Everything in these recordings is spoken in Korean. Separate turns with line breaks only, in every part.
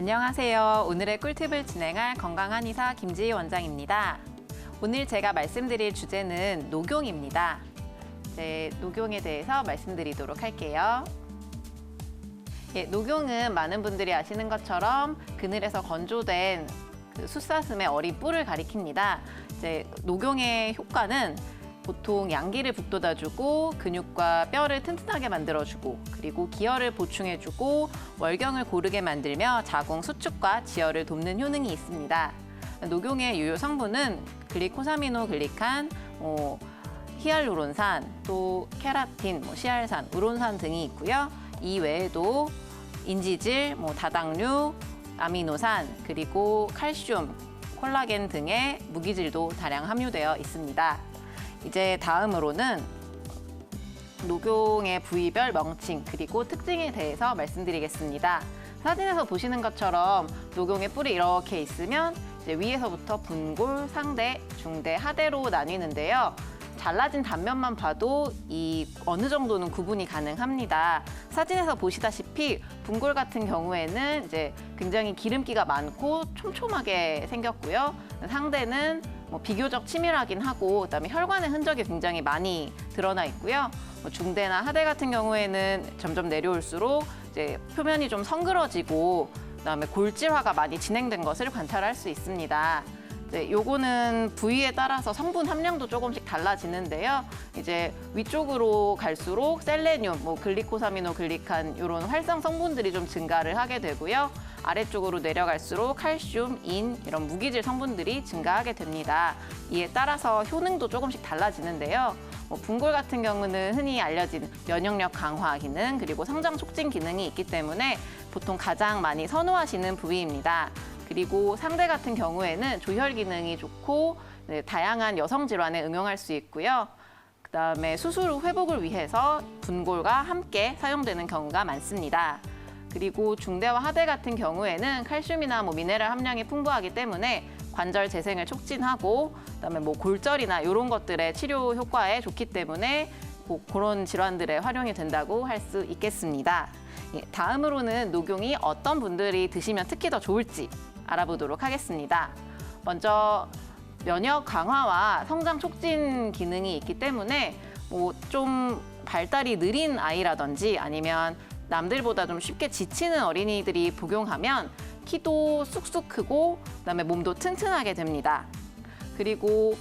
안녕하세요. 오늘의 꿀팁을 진행할 건강 한의사 김지희 원장입니다. 오늘 제가 말씀드릴 주제는 녹용입니다. 녹용에 대해서 말씀드리도록 할게요. 녹용은 많은 분들이 아시는 것처럼 그늘에서 건조된 숫사슴의 어린 뿔을 가리킵니다. 녹용의 효과는 보통 양기를 북돋아주고 근육과 뼈를 튼튼하게 만들어주고 그리고 기혈을 보충해주고 월경을 고르게 만들며 자궁 수축과 지혈을 돕는 효능이 있습니다. 녹용의 유효 성분은 글리코사미노글리칸, 히알루론산, 또 케라틴, 시알산, 우론산 등이 있고요. 이 외에도 인지질, 다당류, 아미노산, 그리고 칼슘, 콜라겐 등의 무기질도 다량 함유되어 있습니다. 이제 다음으로는 녹용의 부위별 명칭 그리고 특징에 대해서 말씀드리겠습니다. 사진에서 보시는 것처럼 녹용의 뿔이 이렇게 있으면 이제 위에서부터 분골, 상대, 중대, 하대로 나뉘는데요. 잘라진 단면만 봐도 어느 정도는 구분이 가능합니다. 사진에서 보시다시피 분골 같은 경우에는 이제 굉장히 기름기가 많고 촘촘하게 생겼고요. 상대는 비교적 치밀하긴 하고 그다음에 혈관의 흔적이 굉장히 많이 드러나 있고요. 중대나 하대 같은 경우에는 점점 내려올수록 이제 표면이 좀 성그러지고 그다음에 골질화가 많이 진행된 것을 관찰할 수 있습니다. 요거는 부위에 따라서 성분 함량도 조금씩 달라지는데요. 이제 위쪽으로 갈수록 셀레늄, 글리코사미노글리칸 이런 활성 성분들이 좀 증가를 하게 되고요. 아래쪽으로 내려갈수록 칼슘, 인 이런 무기질 성분들이 증가하게 됩니다. 이에 따라서 효능도 조금씩 달라지는데요. 분골 같은 경우는 흔히 알려진 면역력 강화 기능 그리고 성장 촉진 기능이 있기 때문에 보통 가장 많이 선호하시는 부위입니다. 그리고 상대 같은 경우에는 조혈 기능이 좋고 다양한 여성 질환에 응용할 수 있고요. 그다음에 수술 후 회복을 위해서 분골과 함께 사용되는 경우가 많습니다. 그리고 중대와 하대 같은 경우에는 칼슘이나 미네랄 함량이 풍부하기 때문에 관절 재생을 촉진하고 그다음에 골절이나 이런 것들의 치료 효과에 좋기 때문에 그런 질환들에 활용이 된다고 할 수 있겠습니다. 다음으로는 녹용이 어떤 분들이 드시면 특히 더 좋을지 알아보도록 하겠습니다. 먼저 면역 강화와 성장 촉진 기능이 있기 때문에 좀 발달이 느린 아이라든지 아니면 남들보다 좀 쉽게 지치는 어린이들이 복용하면 키도 쑥쑥 크고 그다음에 몸도 튼튼하게 됩니다. 그리고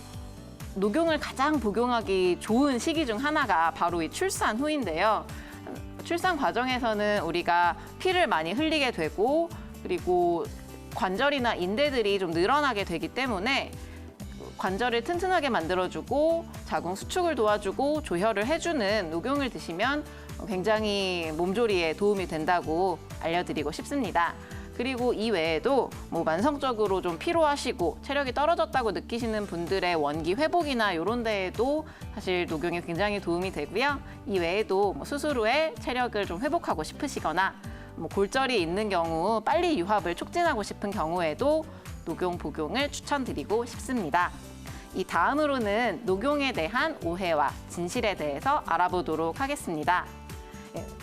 녹용을 가장 복용하기 좋은 시기 중 하나가 바로 이 출산 후인데요. 출산 과정에서는 우리가 피를 많이 흘리게 되고 그리고 관절이나 인대들이 좀 늘어나게 되기 때문에 관절을 튼튼하게 만들어주고 자궁 수축을 도와주고 조혈을 해주는 녹용을 드시면 굉장히 몸조리에 도움이 된다고 알려드리고 싶습니다. 그리고 이 외에도 만성적으로 좀 피로하시고 체력이 떨어졌다고 느끼시는 분들의 원기 회복이나 이런 데에도 사실 녹용이 굉장히 도움이 되고요. 이 외에도 수술 후에 체력을 좀 회복하고 싶으시거나 골절이 있는 경우 빨리 유합을 촉진하고 싶은 경우에도 녹용 복용을 추천드리고 싶습니다. 이 다음으로는 녹용에 대한 오해와 진실에 대해서 알아보도록 하겠습니다.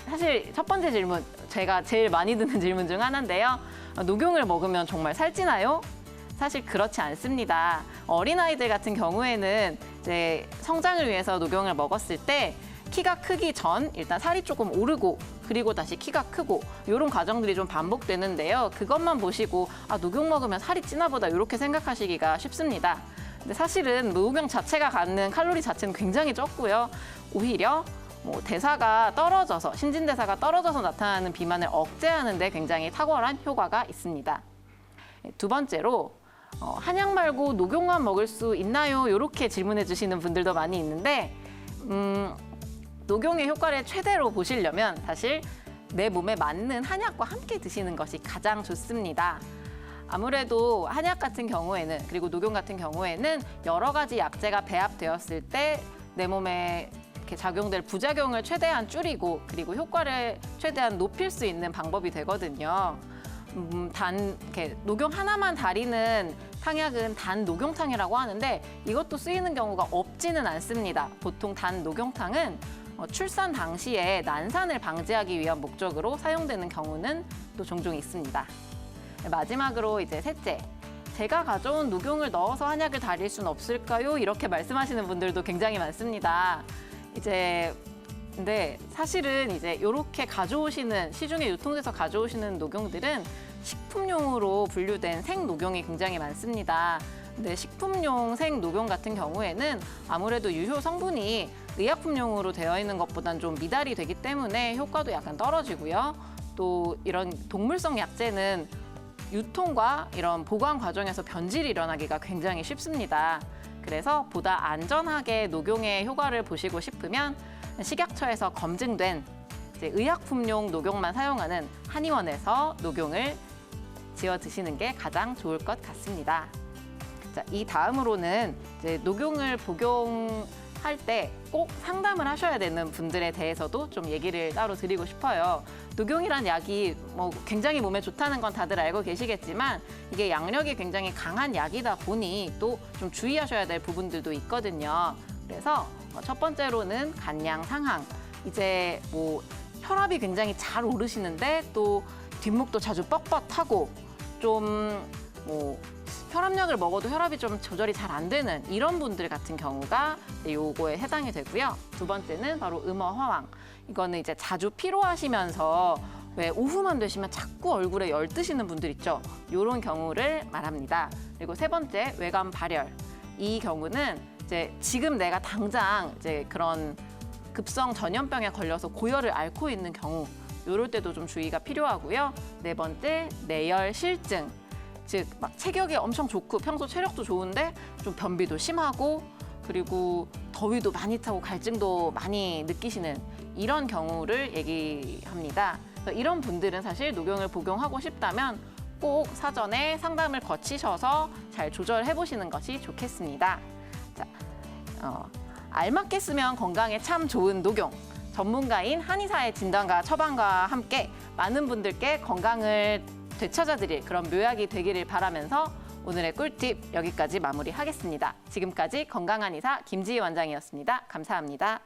사실 첫 번째 질문, 제가 제일 많이 듣는 질문 중 하나인데요. 녹용을 먹으면 정말 살찌나요? 사실 그렇지 않습니다. 어린아이들 같은 경우에는 이제 성장을 위해서 녹용을 먹었을 때 키가 크기 전 일단 살이 조금 오르고 그리고 다시 키가 크고 이런 과정들이 좀 반복되는데요. 그것만 보시고 녹용 먹으면 살이 찌나 보다 이렇게 생각하시기가 쉽습니다. 근데 사실은 녹용 자체가 갖는 칼로리 자체는 굉장히 적고요. 오히려 대사가 떨어져서 신진대사가 떨어져서 나타나는 비만을 억제하는 데 굉장히 탁월한 효과가 있습니다. 두 번째로 한약 말고 녹용만 먹을 수 있나요? 이렇게 질문해 주시는 분들도 많이 있는데 녹용의 효과를 최대로 보시려면 사실 내 몸에 맞는 한약과 함께 드시는 것이 가장 좋습니다. 아무래도 한약 같은 경우에는 그리고 녹용 같은 경우에는 여러 가지 약재가 배합되었을 때 내 몸에 이렇게 작용될 부작용을 최대한 줄이고 그리고 효과를 최대한 높일 수 있는 방법이 되거든요. 이렇게 녹용 하나만 다리는 탕약은 단 녹용탕이라고 하는데 이것도 쓰이는 경우가 없지는 않습니다. 보통 단 녹용탕은 출산 당시에 난산을 방지하기 위한 목적으로 사용되는 경우는 또 종종 있습니다. 마지막으로 이제 셋째, 제가 가져온 녹용을 넣어서 한약을 다릴 수는 없을까요? 이렇게 말씀하시는 분들도 굉장히 많습니다. 근데 사실은 이제 이렇게 가져오시는, 시중에 유통돼서 가져오시는 녹용들은 식품용으로 분류된 생녹용이 굉장히 많습니다. 근데 식품용 생녹용 같은 경우에는 아무래도 유효 성분이 의약품용으로 되어 있는 것보다는 좀 미달이 되기 때문에 효과도 약간 떨어지고요. 또 이런 동물성 약재는 유통과 이런 보관 과정에서 변질이 일어나기가 굉장히 쉽습니다. 그래서 보다 안전하게 녹용의 효과를 보시고 싶으면 식약처에서 검증된 이제 의약품용 녹용만 사용하는 한의원에서 녹용을 지어 드시는 게 가장 좋을 것 같습니다. 자, 이 다음으로는 이제 녹용을 복용할 때 꼭 상담을 하셔야 되는 분들에 대해서도 좀 얘기를 따로 드리고 싶어요. 녹용이란 약이 굉장히 몸에 좋다는 건 다들 알고 계시겠지만 이게 약력이 굉장히 강한 약이다 보니 또 좀 주의하셔야 될 부분들도 있거든요. 그래서 첫 번째로는 간량 상항. 이제 혈압이 굉장히 잘 오르시는데 또 뒷목도 자주 뻣뻣하고 좀 혈압약을 먹어도 혈압이 좀 조절이 잘 안 되는 이런 분들 같은 경우가 요거에 해당이 되고요. 두 번째는 바로 음어화왕. 이거는 이제 자주 피로하시면서 왜 오후만 되시면 자꾸 얼굴에 열 뜨시는 분들 있죠. 이런 경우를 말합니다. 그리고 세 번째, 외감 발열. 이 경우는 이제 지금 내가 당장 이제 그런 급성 전염병에 걸려서 고열을 앓고 있는 경우, 이럴 때도 좀 주의가 필요하고요. 네 번째, 내열 실증. 즉, 막 체격이 엄청 좋고 평소 체력도 좋은데 좀 변비도 심하고 그리고 더위도 많이 타고 갈증도 많이 느끼시는 이런 경우를 얘기합니다. 그래서 이런 분들은 사실 녹용을 복용하고 싶다면 꼭 사전에 상담을 거치셔서 잘 조절해 보시는 것이 좋겠습니다. 자, 알맞게 쓰면 건강에 참 좋은 녹용. 전문가인 한의사의 진단과 처방과 함께 많은 분들께 건강을 되찾아드릴 그런 묘약이 되기를 바라면서 오늘의 꿀팁 여기까지 마무리하겠습니다. 지금까지 건강한 의사 김지희 원장이었습니다. 감사합니다.